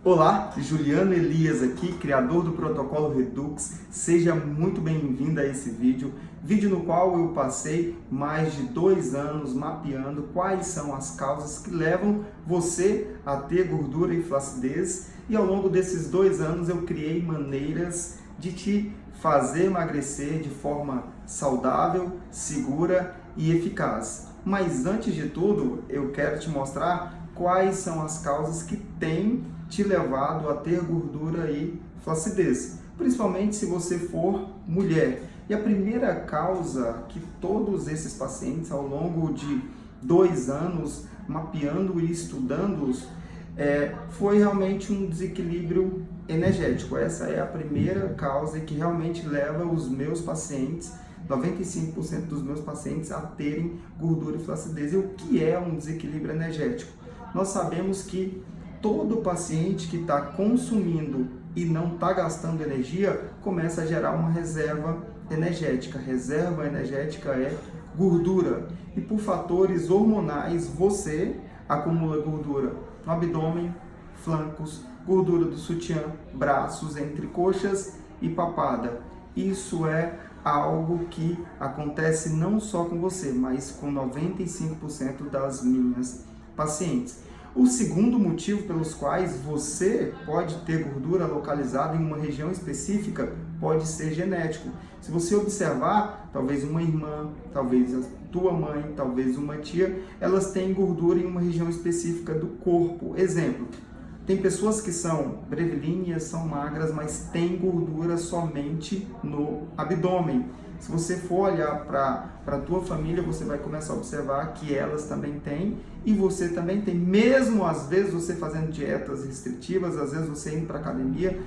Olá, Juliano Elias aqui, criador do Protocolo Redux. Seja muito bem-vindo a esse vídeo no qual eu passei mais de 2 anos mapeando quais são as causas que levam você a ter gordura e flacidez, e ao longo desses 2 anos eu criei maneiras de te fazer emagrecer de forma saudável, segura e eficaz. Mas antes de tudo, eu quero te mostrar quais são as causas que têm te levado a ter gordura e flacidez, principalmente se você for mulher. E a primeira causa que todos esses pacientes, ao longo de 2 anos, mapeando e estudando-os, foi realmente um desequilíbrio energético. Essa é a primeira causa que realmente leva os meus pacientes, 95% dos meus pacientes, a terem gordura e flacidez. E o que é um desequilíbrio energético? Nós sabemos que todo paciente que está consumindo e não está gastando energia começa a gerar uma reserva energética. Reserva energética é gordura. E por fatores hormonais, você acumula gordura no abdômen, flancos, gordura do sutiã, braços, entre coxas e papada. Isso é algo que acontece não só com você, mas com 95% das minhas pacientes. O segundo motivo pelos quais você pode ter gordura localizada em uma região específica pode ser genético. Se você observar, talvez uma irmã, talvez a tua mãe, talvez uma tia, elas têm gordura em uma região específica do corpo. Exemplo, tem pessoas que são brevilíneas, são magras, mas têm gordura somente no abdômen. Se você for olhar para a tua família, você vai começar a observar que elas também têm e você também tem. Mesmo às vezes você fazendo dietas restritivas, às vezes você indo para academia,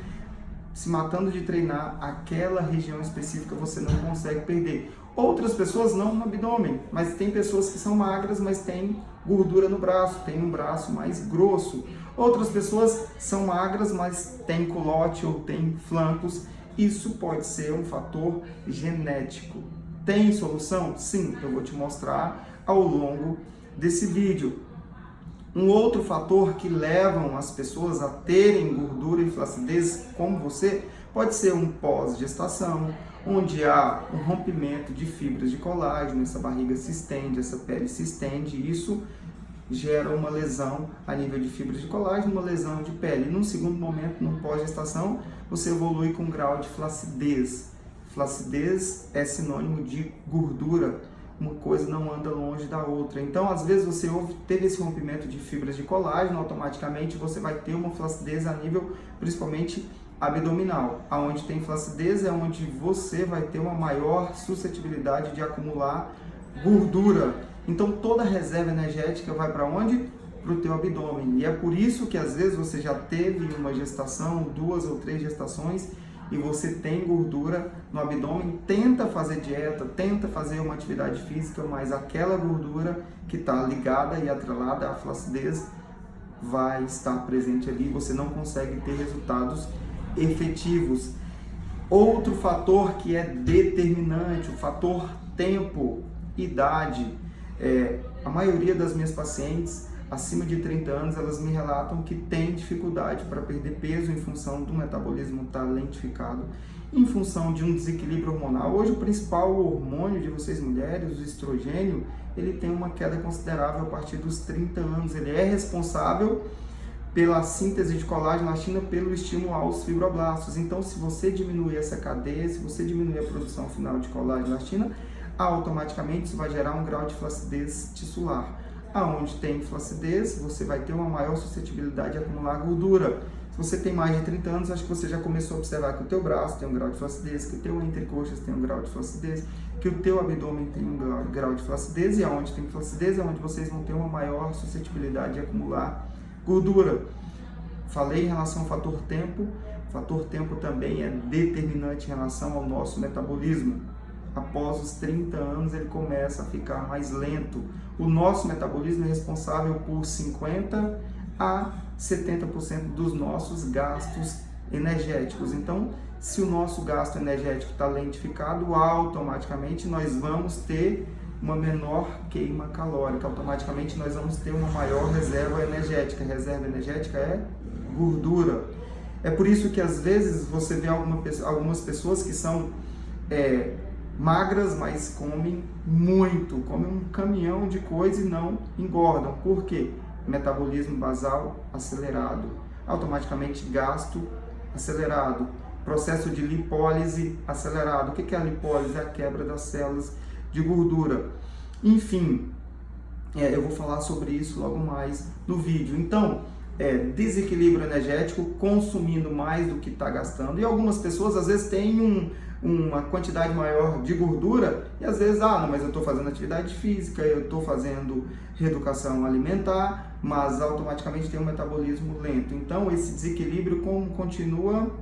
se matando de treinar, aquela região específica você não consegue perder. Outras pessoas não no abdômen, mas tem pessoas que são magras, mas têm gordura no braço, tem um braço mais grosso. Outras pessoas são magras, mas têm culote ou têm flancos. Isso pode ser um fator genético. Tem solução? Sim, eu vou te mostrar ao longo desse vídeo. Um outro fator que levam as pessoas a terem gordura e flacidez como você pode ser um pós-gestação, onde há um rompimento de fibras de colágeno, essa barriga se estende, essa pele se estende, e isso gera uma lesão a nível de fibras de colágeno, uma lesão de pele. E num segundo momento, no pós-gestação, você evolui com um grau de flacidez. Flacidez é sinônimo de gordura, uma coisa não anda longe da outra. Então, às vezes você teve esse rompimento de fibras de colágeno, automaticamente você vai ter uma flacidez a nível principalmente abdominal. Aonde tem flacidez é onde você vai ter uma maior suscetibilidade de acumular gordura. Então toda a reserva energética vai para onde? Para o teu abdômen. E é por isso que às vezes você já teve uma gestação, 2 ou 3 gestações, e você tem gordura no abdômen. Tenta fazer dieta, tenta fazer uma atividade física, mas aquela gordura que está ligada e atrelada à flacidez vai estar presente ali e você não consegue ter resultados efetivos. Outro fator que é determinante, o fator tempo, idade. A maioria das minhas pacientes acima de 30 anos, elas me relatam que têm dificuldade para perder peso em função do metabolismo estar lentificado, em função de um desequilíbrio hormonal. Hoje o principal hormônio de vocês mulheres, o estrogênio, ele tem uma queda considerável a partir dos 30 anos. Ele é responsável pela síntese de colágeno na elastina, pelo estímulo aos fibroblastos. Então, se você diminuir essa cadeia, se você diminuir a produção final de colágeno na elastina, automaticamente isso vai gerar um grau de flacidez tissular. Aonde tem flacidez, você vai ter uma maior suscetibilidade de acumular gordura. Se você tem mais de 30 anos, acho que você já começou a observar que o teu braço tem um grau de flacidez, que o teu entrecoxas tem um grau de flacidez, que o teu abdômen tem um grau de flacidez, e aonde tem flacidez é onde vocês vão ter uma maior suscetibilidade de acumular gordura. Falei em relação ao fator tempo. O fator tempo também é determinante em relação ao nosso metabolismo. Após os 30 anos ele começa a ficar mais lento. O nosso metabolismo é responsável por 50 a 70% dos nossos gastos energéticos. Então, se o nosso gasto energético está lentificado, automaticamente nós vamos ter uma menor queima calórica. Automaticamente nós vamos ter uma maior reserva energética. Reserva energética é gordura. É por isso que às vezes você vê algumas pessoas que são magras, mas comem muito, comem um caminhão de coisa e não engordam. Por quê? Metabolismo basal acelerado, automaticamente gasto acelerado, processo de lipólise acelerado. O que é a lipólise? É a quebra das células de gordura. Enfim, eu vou falar sobre isso logo mais no vídeo. Então, desequilíbrio energético, consumindo mais do que está gastando. E algumas pessoas às vezes têm uma quantidade maior de gordura e às vezes, não, mas eu estou fazendo atividade física, eu estou fazendo reeducação alimentar, mas automaticamente tem um metabolismo lento. Então esse desequilíbrio continua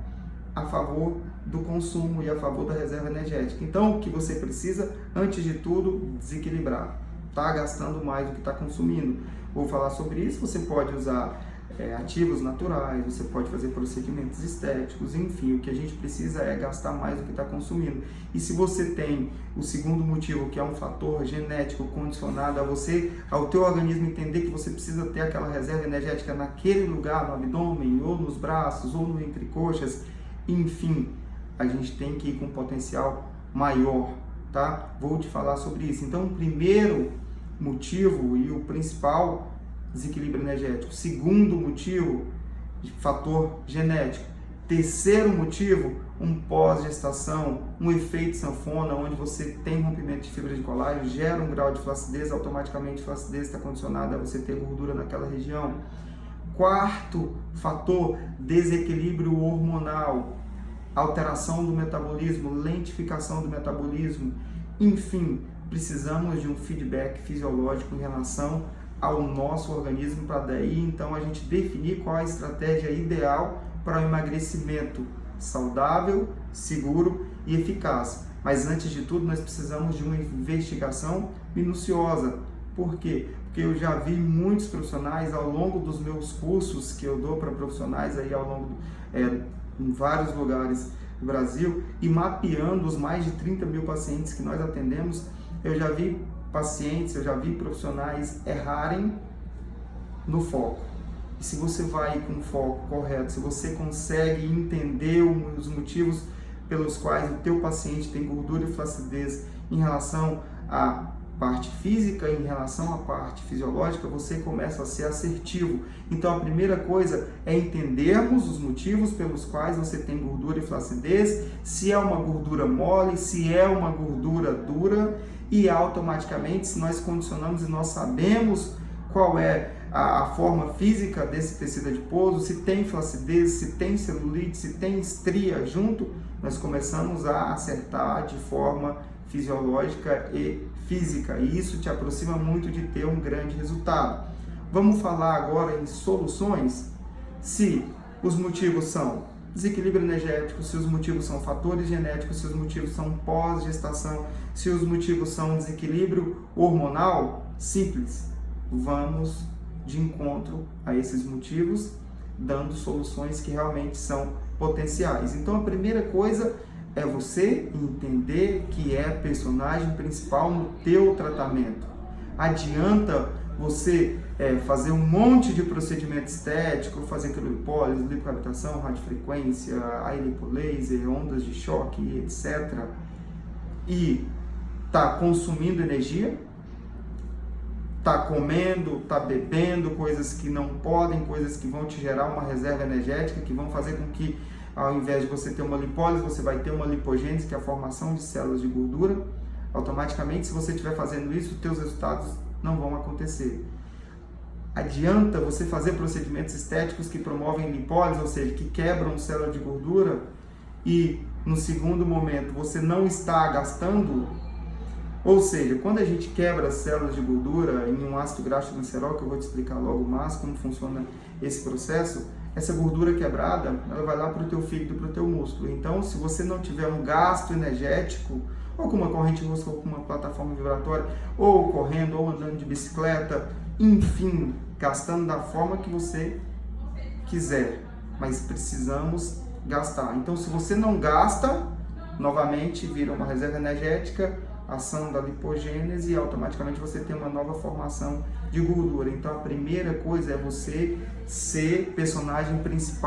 a favor do consumo e a favor da reserva energética. Então o que você precisa, antes de tudo, desequilibrar. Está gastando mais do que está consumindo. Vou falar sobre isso. Você pode usar ativos naturais, você pode fazer procedimentos estéticos, enfim, o que a gente precisa é gastar mais do que está consumindo. E se você tem o segundo motivo, que é um fator genético condicionado ao teu organismo entender que você precisa ter aquela reserva energética naquele lugar, no abdômen, ou nos braços, ou no entrecoxas, enfim, a gente tem que ir com um potencial maior, tá? Vou te falar sobre isso. Então, o primeiro motivo e o principal, desequilíbrio energético. Segundo motivo, fator genético. Terceiro motivo, um pós-gestação, um efeito sanfona, onde você tem rompimento de fibra de colágeno, gera um grau de flacidez, automaticamente a flacidez está condicionada a você ter gordura naquela região. Quarto fator, desequilíbrio hormonal, alteração do metabolismo, lentificação do metabolismo. Enfim, precisamos de um feedback fisiológico em relação ao nosso organismo, para daí então a gente definir qual a estratégia ideal para o emagrecimento saudável, seguro e eficaz. Mas antes de tudo nós precisamos de uma investigação minuciosa. Por quê? Porque eu já vi muitos profissionais ao longo dos meus cursos que eu dou para profissionais aí ao longo em vários lugares do Brasil, e mapeando os mais de 30 mil pacientes que nós atendemos, eu já vi profissionais errarem no foco. E se você vai com o foco correto, se você consegue entender os motivos pelos quais o teu paciente tem gordura e flacidez em relação à parte física, em relação à parte fisiológica, você começa a ser assertivo. Então a primeira coisa é entendermos os motivos pelos quais você tem gordura e flacidez, se é uma gordura mole, se é uma gordura dura, e automaticamente, se nós condicionamos e nós sabemos qual é a forma física desse tecido adiposo, se tem flacidez, se tem celulite, se tem estria junto, nós começamos a acertar de forma fisiológica e física, e isso te aproxima muito de ter um grande resultado. Vamos falar agora em soluções. Se os motivos são desequilíbrio energético, se os motivos são fatores genéticos, se os motivos são pós-gestação, se os motivos são desequilíbrio hormonal, simples, vamos de encontro a esses motivos, dando soluções que realmente são potenciais. Então a primeira coisa é você entender que é personagem principal no teu tratamento. Adianta você fazer um monte de procedimento estético, fazer criolipólise, lipocavitação, radiofrequência, lipo-laser, ondas de choque, etc. E tá consumindo energia, tá comendo, tá bebendo coisas que não podem, coisas que vão te gerar uma reserva energética, que vão fazer com que, ao invés de você ter uma lipólise, você vai ter uma lipogênese, que é a formação de células de gordura. Automaticamente, se você estiver fazendo isso, os teus resultados não vão acontecer. Adianta você fazer procedimentos estéticos que promovem lipólise, ou seja, que quebram células de gordura, e no segundo momento você não está gastando. Ou seja, quando a gente quebra as células de gordura em um ácido graxo glicerol, que eu vou te explicar logo mais como funciona esse processo, essa gordura quebrada, ela vai lá para o teu fígado, para o teu músculo. Então, se você não tiver um gasto energético, ou com uma corrente rosca, ou com uma plataforma vibratória, ou correndo, ou andando de bicicleta, enfim, gastando da forma que você quiser, mas precisamos gastar. Então, se você não gasta, novamente vira uma reserva energética, ação da lipogênese e automaticamente você tem uma nova formação de gordura. Então a primeira coisa é você ser personagem principal